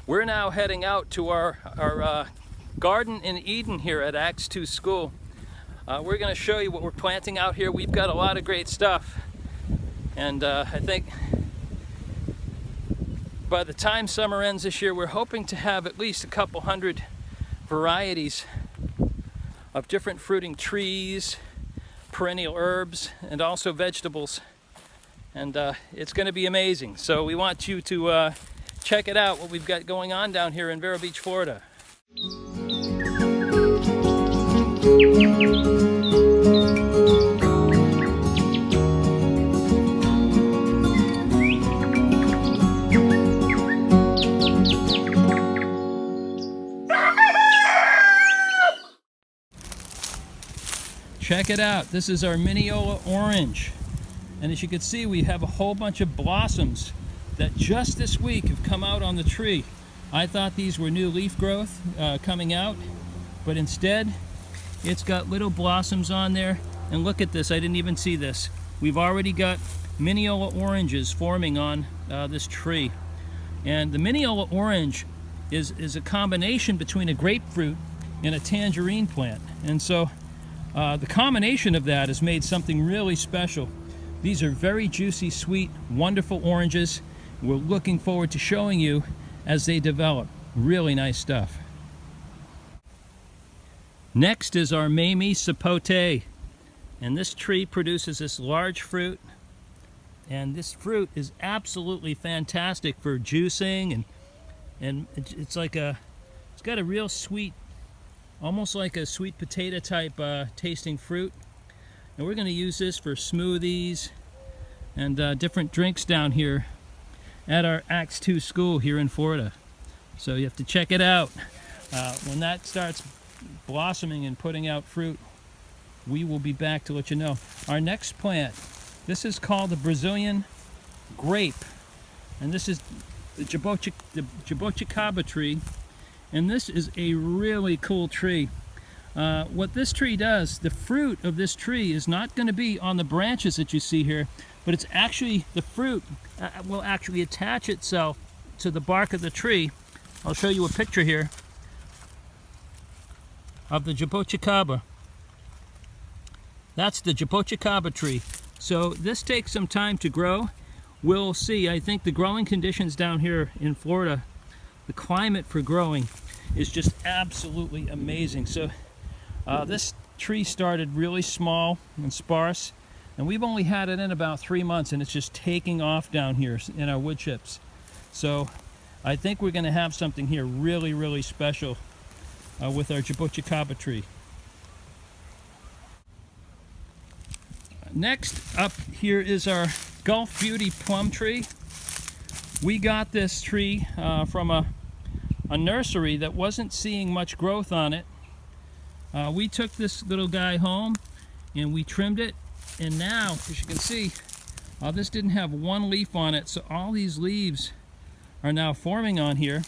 We're now heading out to our garden in Eden here at Acts 2 School. We're going to show you what we're planting out here. We've got a lot of great stuff, and I think by the time summer ends this year, we're hoping to have at least a couple hundred varieties of different fruiting trees, perennial herbs, and also vegetables. And it's going to be amazing. So we want you to check it out, what we've got going on down here in Vero Beach, Florida. Check it out. This is our Mineola Orange. And as you can see, we have a whole bunch of blossoms that just this week have come out on the tree. I thought these were new leaf growth coming out, but instead it's got little blossoms on there. And look at this, I didn't even see this. We've already got Mineola oranges forming on this tree. And the Mineola orange is a combination between a grapefruit and a tangerine plant. And so the combination of that has made something really special. These are very juicy, sweet, wonderful oranges. We're looking forward to showing you as they develop. Really nice stuff. Next is our Mamey Sapote. And this tree produces this large fruit. And this fruit is absolutely fantastic for juicing, and it's got a real sweet, almost like a sweet potato type tasting fruit. And we're going to use this for smoothies and different drinks down here at our Acts 2 School here in Florida. So you have to check it out. When that starts blossoming and putting out fruit, we will be back to let you know. Our next plant, this is called the Brazilian grape. And this is the jaboticaba tree. And this is a really cool tree. What this tree does, the fruit of this tree is not going to be on the branches that you see here, but it's actually, the fruit will actually attach itself to the bark of the tree. I'll show you a picture here of the jaboticaba. That's the jaboticaba tree. So this takes some time to grow. We'll see. I think the growing conditions down here in Florida, the climate for growing is just absolutely amazing. So this tree started really small and sparse, and we've only had it in about 3 months, and it's just taking off down here in our wood chips. So I think we're going to have something here really, really special with our jaboticaba tree. Next up here is our Gulf Beauty plum tree. We got this tree from a nursery that wasn't seeing much growth on it. We took this little guy home and we trimmed it, and now, as you can see, this didn't have one leaf on it, so all these leaves are now forming on here,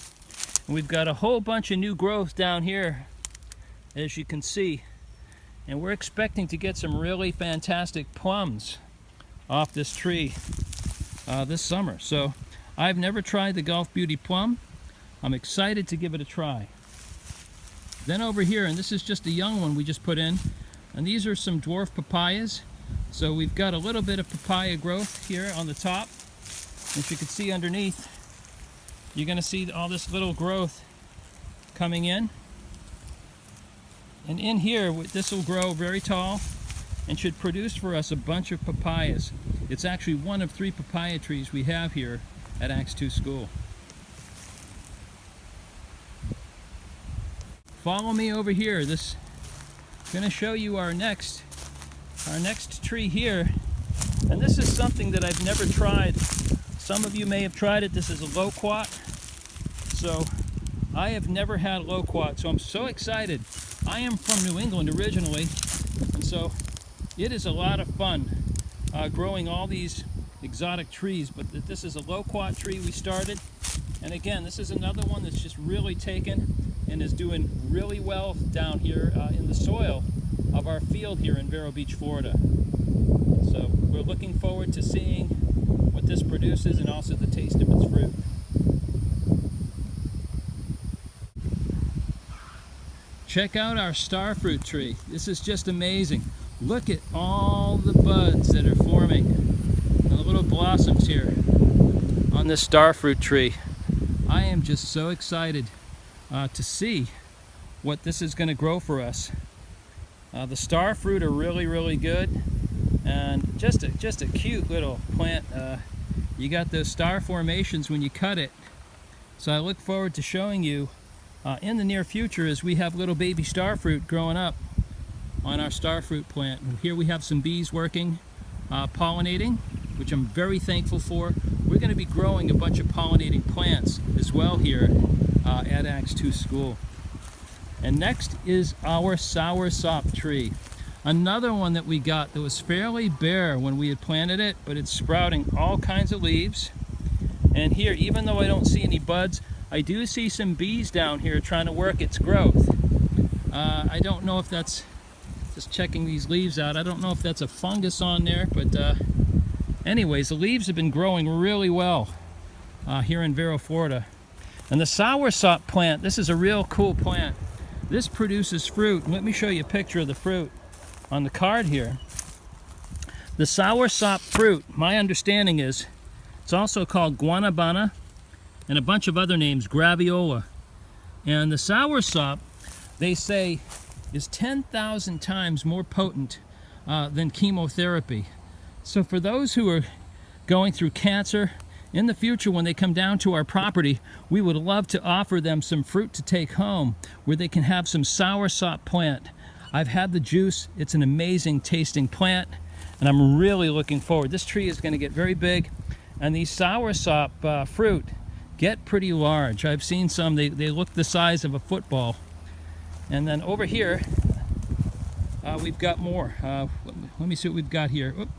and we've got a whole bunch of new growth down here, as you can see, and we're expecting to get some really fantastic plums off this tree this summer. So I've never tried the Gulf Beauty plum. I'm excited to give it a try. Then over here, and this is just a young one we just put in, and these are some dwarf papayas. So we've got a little bit of papaya growth here on the top. As you can see underneath, you're going to see all this little growth coming in. And in here, this will grow very tall and should produce for us a bunch of papayas. It's actually one of 3 papaya trees we have here at Acts 2 School. Follow me over here. I'm going to show you our next tree here, and this is something that I've never tried. Some of you may have tried it. This is a Loquat. So I have never had Loquat, so I'm so excited. I am from New England originally, and so it is a lot of fun growing all these exotic trees. But this is a Loquat tree we started, and again, this is another one that's just really taken and is doing really well down here in the soil of our field here in Vero Beach, Florida. So we're looking forward to seeing what this produces and also the taste of its fruit. check out our starfruit tree. This is just amazing. Look at all the buds that are forming, and the little blossoms here on this starfruit tree. I am just so excited to see what this is going to grow for us. The starfruit are really good, and just a cute little plant. You got those star formations when you cut it. So I look forward to showing you in the near future as we have little baby starfruit growing up on our starfruit plant. And here we have some bees working, pollinating, which I'm very thankful for. We're going to be growing a bunch of pollinating plants as well here at Axe 2 School. And next is our Soursop tree. Another one that we got that was fairly bare when we had planted it, but it's sprouting all kinds of leaves. And here, even though I don't see any buds, I do see some bees down here trying to work its growth. I don't know if that's, just checking these leaves out, I don't know if that's a fungus on there, but anyways, the leaves have been growing really well here in Vero, Florida. And the Soursop plant, this is a real cool plant. This produces fruit. Let me show you a picture of the fruit on the card here. The Soursop fruit, my understanding is, it's also called guanabana and a bunch of other names, graviola. And the Soursop, they say, is 10,000 times more potent than chemotherapy. So for those who are going through cancer, in the future when they come down to our property, we would love to offer them some fruit to take home where they can have some Soursop plant. I've had the juice. It's an amazing tasting plant, and I'm really looking forward. This tree is going to get very big, and these Soursop fruit get pretty large. I've seen some, they look the size of a football. And then over here, we've got more. Let me see what we've got here. Oop.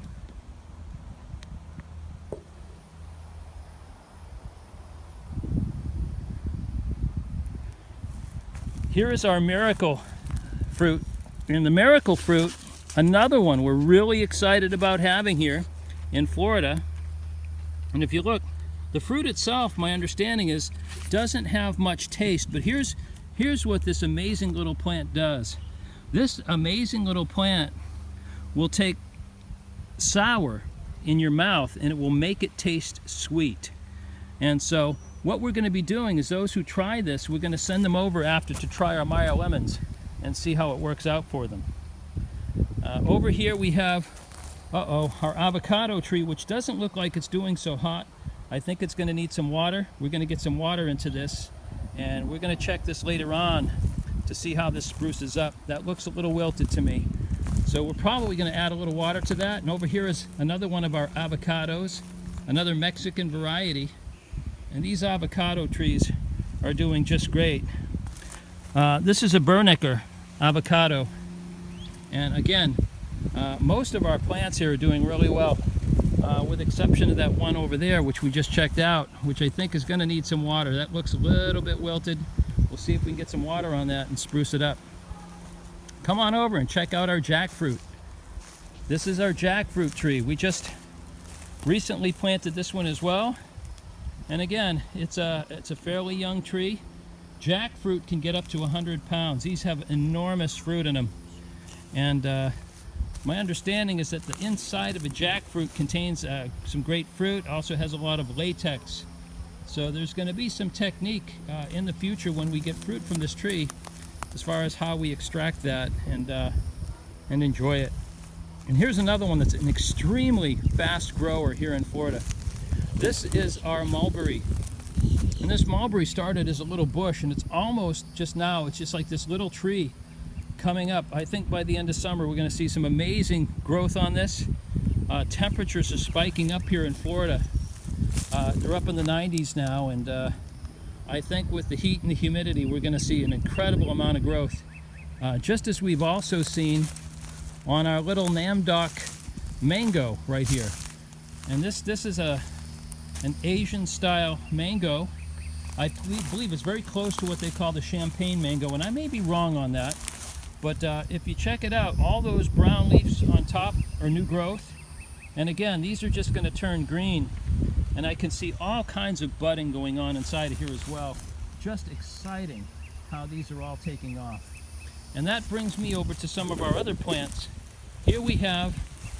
Here is our miracle fruit. And the miracle fruit, another one we're really excited about having here in Florida. And if you look, the fruit itself, my understanding is, doesn't have much taste, but here's what this amazing little plant does. This amazing little plant will take sour in your mouth and it will make it taste sweet. And so what we're going to be doing is those who try this, we're going to send them over after to try our Meyer lemons and see how it works out for them. Over here we have, our avocado tree, which doesn't look like it's doing so hot. I think it's going to need some water. We're going to get some water into this, and we're going to check this later on to see how this spruces up. That looks a little wilted to me. So we're probably going to add a little water to that. And over here is another one of our avocados, another Mexican variety. And these avocado trees are doing just great. This is a Bernecker avocado. And again, most of our plants here are doing really well, with the exception of that one over there, which we just checked out, which I think is going to need some water. That looks a little bit wilted. We'll see if we can get some water on that and spruce it up. Come on over and check out our jackfruit. This is our jackfruit tree. We just recently planted this one as well. And again, it's a fairly young tree. Jackfruit can get up to 100 pounds. These have enormous fruit in them. And my understanding is that the inside of a jackfruit contains some great fruit, also has a lot of latex. So there's going to be some technique in the future when we get fruit from this tree as far as how we extract that and enjoy it. And here's another one that's an extremely fast grower here in Florida. This is our mulberry. And this mulberry started as a little bush, and it's almost just now, it's just like this little tree coming up. I think by the end of summer we're going to see some amazing growth on this. Temperatures are spiking up here in Florida. They're up in the 90s now, and I think with the heat and the humidity we're going to see an incredible amount of growth. Just as we've also seen on our little Namdok mango right here. And this is an Asian style mango. I believe it's very close to what they call the champagne mango, and I may be wrong on that. But if you check it out, all those brown leaves on top are new growth. And again, these are just going to turn green. And I can see all kinds of budding going on inside of here as well. Just exciting how these are all taking off. And that brings me over to some of our other plants. Here we have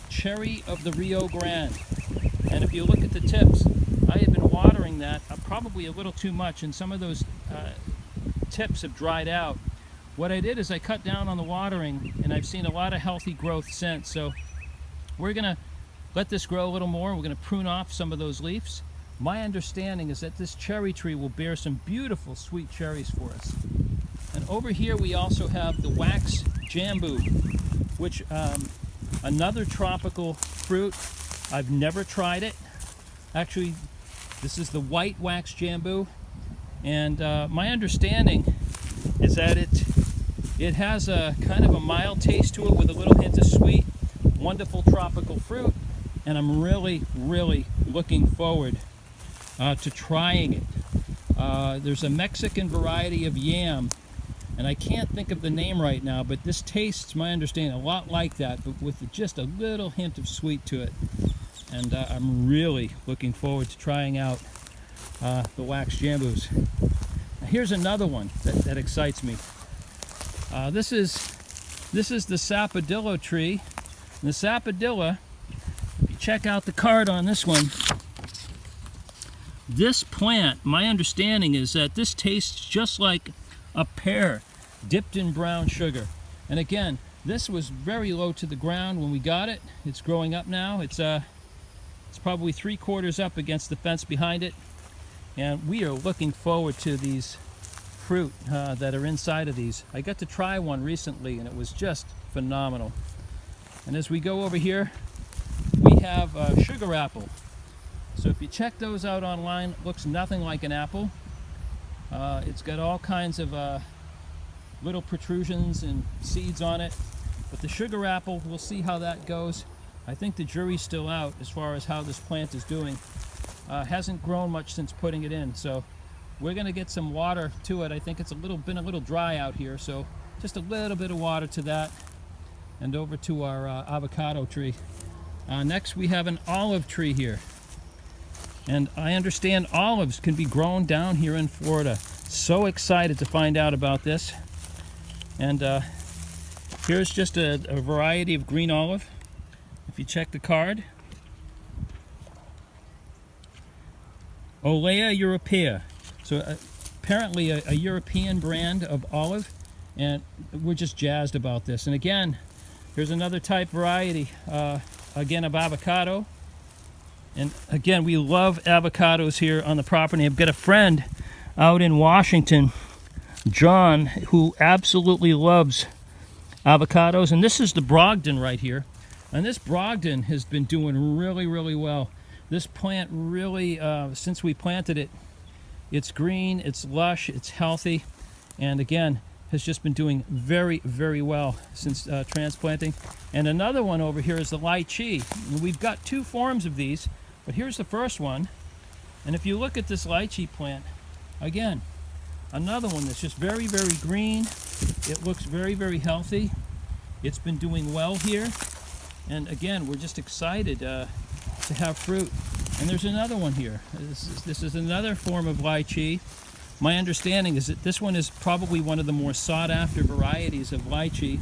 Cherry of the Rio Grande. And if you look at the tips, I have been watering that probably a little too much, and some of those tips have dried out. What I did is I cut down on the watering, and I've seen a lot of healthy growth since. So we're going to let this grow a little more. We're going to prune off some of those leaves. My understanding is that this cherry tree will bear some beautiful sweet cherries for us. And over here we also have the wax jambu, which another tropical fruit. I've never tried it. Actually, this is the white wax jambu, and my understanding is that it has a kind of a mild taste to it with a little hint of sweet. Wonderful tropical fruit, and I'm really looking forward to trying it. There's a Mexican variety of yam, and I can't think of the name right now, but this tastes, my understanding, a lot like that, but with just a little hint of sweet to it. And I'm really looking forward to trying out the wax jambus. Now, here's another one that excites me. This is the Sapodilla tree. And the Sapodilla, if you check out the card on this one, this plant, my understanding is that this tastes just like a pear dipped in brown sugar. And again, this was very low to the ground when we got it. It's growing up now. It's probably 3/4 up against the fence behind it. And we are looking forward to these fruit that are inside of these. I got to try one recently, and it was just phenomenal. And as we go over here, we have sugar apple. So if you check those out online, it looks nothing like an apple. It's got all kinds of little protrusions and seeds on it. But the sugar apple, we'll see how that goes. I think the jury's still out as far as how this plant is doing. Hasn't grown much since putting it in, so we're going to get some water to it. I think it's been a little dry out here, so just a little bit of water to that. And over to our avocado tree. Next we have an olive tree here. And I understand olives can be grown down here in Florida. So excited to find out about this. And here's just a variety of green olive. If you check the card, Olea Europea. So apparently a European brand of olive, and we're just jazzed about this. And again, here's another type variety, again of avocado. And again, we love avocados here on the property. I've got a friend out in Washington, John, who absolutely loves avocados. And this is the Brogdon right here. And this Brogdon has been doing really well. This plant really, since we planted it, it's green, it's lush, it's healthy, and again, has just been doing very well since transplanting. And another one over here is the lychee. And we've got two forms of these, but here's the first one. And if you look at this lychee plant, again, another one that's just very green. It looks very healthy. It's been doing well here. And again, we're just excited to have fruit. And there's another one here. This is another form of lychee. My understanding is that this one is probably one of the more sought after varieties of lychee.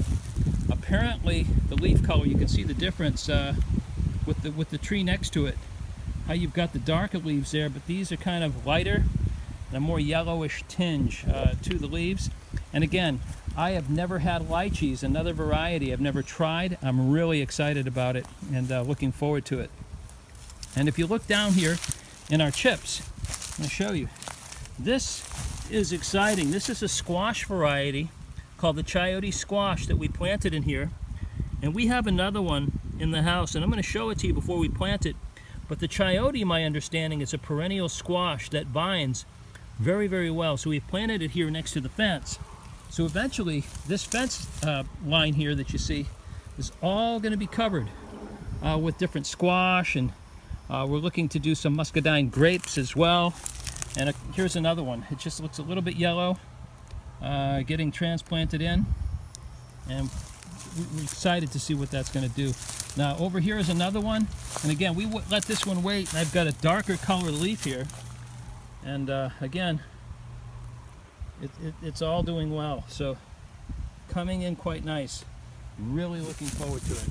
Apparently, the leaf color, you can see the difference with the tree next to it. How you've got the darker leaves there, but these are kind of lighter, and a more yellowish tinge to the leaves. And again, I have never had lychees, another variety I've never tried. I'm really excited about it and looking forward to it. And if you look down here in our chips, I'm going to show you. This is exciting. This is a squash variety called the Chayote Squash that we planted in here. And we have another one in the house, and I'm going to show it to you before we plant it. But the Chayote, my understanding, is a perennial squash that vines very well. So we planted it here next to the fence. So eventually, this fence line here that you see is all going to be covered with different squash, and we're looking to do some muscadine grapes as well. And here's another one. It just looks a little bit yellow, getting transplanted in, and we're excited to see what that's going to do. Now over here is another one, and again, we let this one wait. I've got a darker color leaf here, and again, it's all doing well. So coming in quite nice. Really looking forward to it.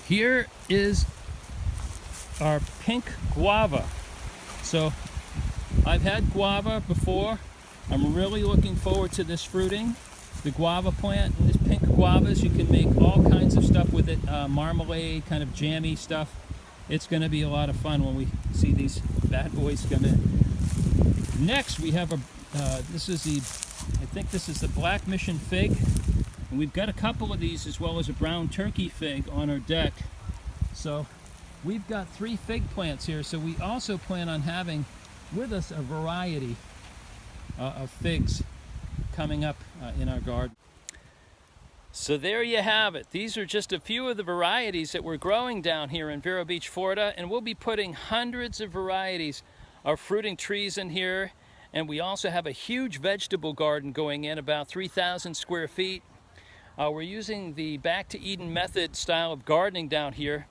Here is our pink guava. So I've had guava before. I'm really looking forward to this fruiting. The guava plant, and this pink guavas, you can make all kinds of stuff with it. Marmalade, kind of jammy stuff. It's going to be a lot of fun when we see these bad boys come in. Next we have I think this is the Black Mission fig. And we've got a couple of these as well as a brown turkey fig on our deck. So we've got 3 fig plants here. So we also plan on having with us a variety of figs coming up in our garden. So there you have it. These are just a few of the varieties that we're growing down here in Vero Beach, Florida. And we'll be putting hundreds of varieties of fruiting trees in here. And we also have a huge vegetable garden going in, about 3,000 square feet. We're using the Back to Eden method style of gardening down here,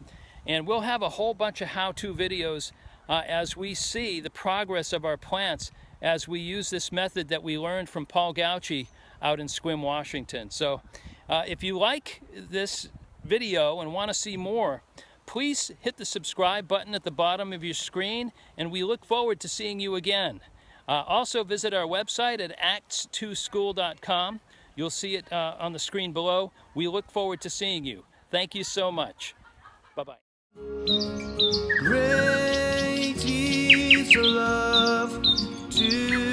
and we'll have a whole bunch of how-to videos as we see the progress of our plants as we use this method that we learned from Paul Gauci out in Sequim, Washington. So if you like this video and want to see more, please hit the subscribe button at the bottom of your screen, and we look forward to seeing you again. Also visit our website at acts2school.com. You'll see it on the screen below. We look forward to seeing you. Thank you so much. Bye-bye. Great is the love to